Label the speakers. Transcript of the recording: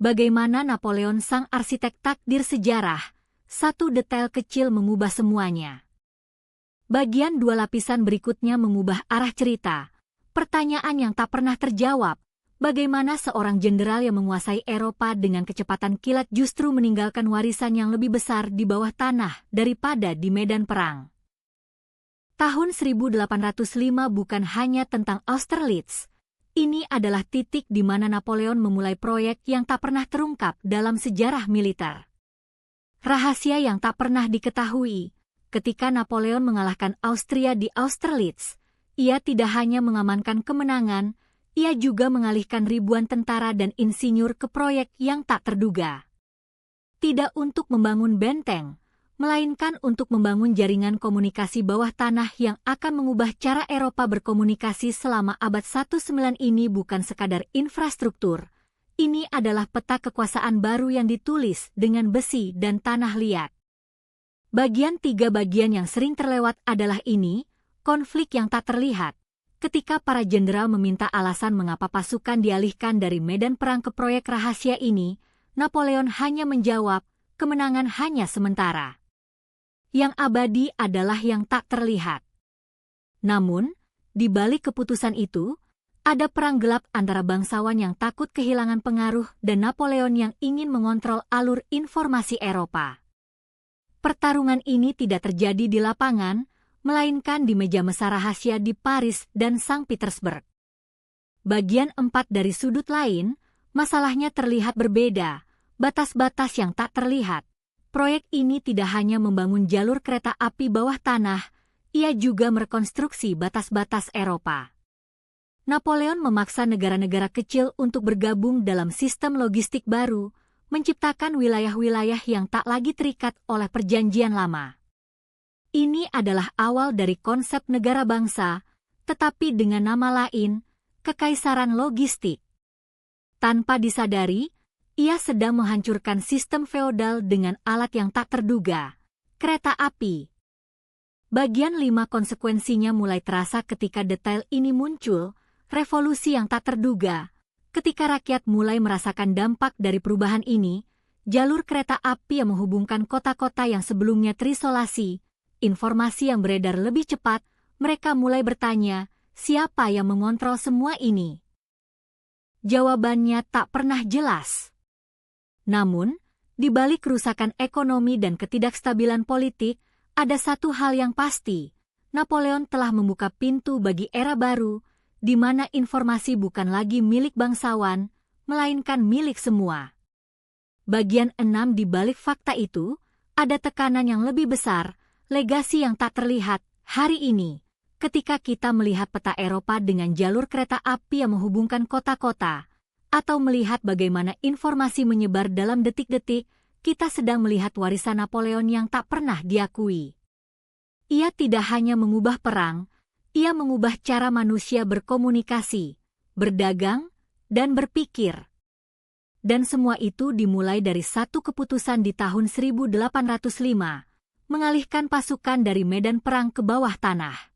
Speaker 1: Bagaimana Napoleon sang arsitek takdir sejarah, satu detail kecil mengubah semuanya. Bagian dua lapisan berikutnya mengubah arah cerita. Pertanyaan yang tak pernah terjawab, bagaimana seorang jenderal yang menguasai Eropa dengan kecepatan kilat justru meninggalkan warisan yang lebih besar di bawah tanah daripada di medan perang. Tahun 1805 bukan hanya tentang Austerlitz. Ini adalah titik di mana Napoleon memulai proyek yang tak pernah terungkap dalam sejarah militer. Rahasia yang tak pernah diketahui, ketika Napoleon mengalahkan Austria di Austerlitz, ia tidak hanya mengamankan kemenangan, ia juga mengalihkan ribuan tentara dan insinyur ke proyek yang tak terduga. Tidak untuk membangun benteng, melainkan untuk membangun jaringan komunikasi bawah tanah yang akan mengubah cara Eropa berkomunikasi selama abad 19 ini. Bukan sekadar infrastruktur, ini adalah peta kekuasaan baru yang ditulis dengan besi dan tanah liat. Tiga bagian yang sering terlewat adalah ini, konflik yang tak terlihat. Ketika para jenderal meminta alasan mengapa pasukan dialihkan dari medan perang ke proyek rahasia ini, Napoleon hanya menjawab, kemenangan hanya sementara. Yang abadi adalah yang tak terlihat. Namun, di balik keputusan itu, ada perang gelap antara bangsawan yang takut kehilangan pengaruh dan Napoleon yang ingin mengontrol alur informasi Eropa. Pertarungan ini tidak terjadi di lapangan, melainkan di meja mesa rahasia di Paris dan Saint Petersburg. Bagian 4 dari sudut lain, masalahnya terlihat berbeda, batas-batas yang tak terlihat. Proyek ini tidak hanya membangun jalur kereta api bawah tanah, ia juga merekonstruksi batas-batas Eropa. Napoleon memaksa negara-negara kecil untuk bergabung dalam sistem logistik baru, menciptakan wilayah-wilayah yang tak lagi terikat oleh perjanjian lama. Ini adalah awal dari konsep negara bangsa, tetapi dengan nama lain, kekaisaran logistik. Tanpa disadari, ia sedang menghancurkan sistem feodal dengan alat yang tak terduga, kereta api. Bagian 5 konsekuensinya mulai terasa ketika detail ini muncul, revolusi yang tak terduga. Ketika rakyat mulai merasakan dampak dari perubahan ini, jalur kereta api yang menghubungkan kota-kota yang sebelumnya terisolasi, informasi yang beredar lebih cepat, mereka mulai bertanya, siapa yang mengontrol semua ini? Jawabannya tak pernah jelas. Namun, di balik kerusakan ekonomi dan ketidakstabilan politik, ada satu hal yang pasti, Napoleon telah membuka pintu bagi era baru, di mana informasi bukan lagi milik bangsawan, melainkan milik semua. Bagian 6 di balik fakta itu, ada tekanan yang lebih besar, legasi yang tak terlihat. Hari ini, ketika kita melihat peta Eropa dengan jalur kereta api yang menghubungkan kota-kota, atau melihat bagaimana informasi menyebar dalam detik-detik, kita sedang melihat warisan Napoleon yang tak pernah diakui. Ia tidak hanya mengubah perang, ia mengubah cara manusia berkomunikasi, berdagang, dan berpikir. Dan semua itu dimulai dari satu keputusan di tahun 1805, mengalihkan pasukan dari medan perang ke bawah tanah.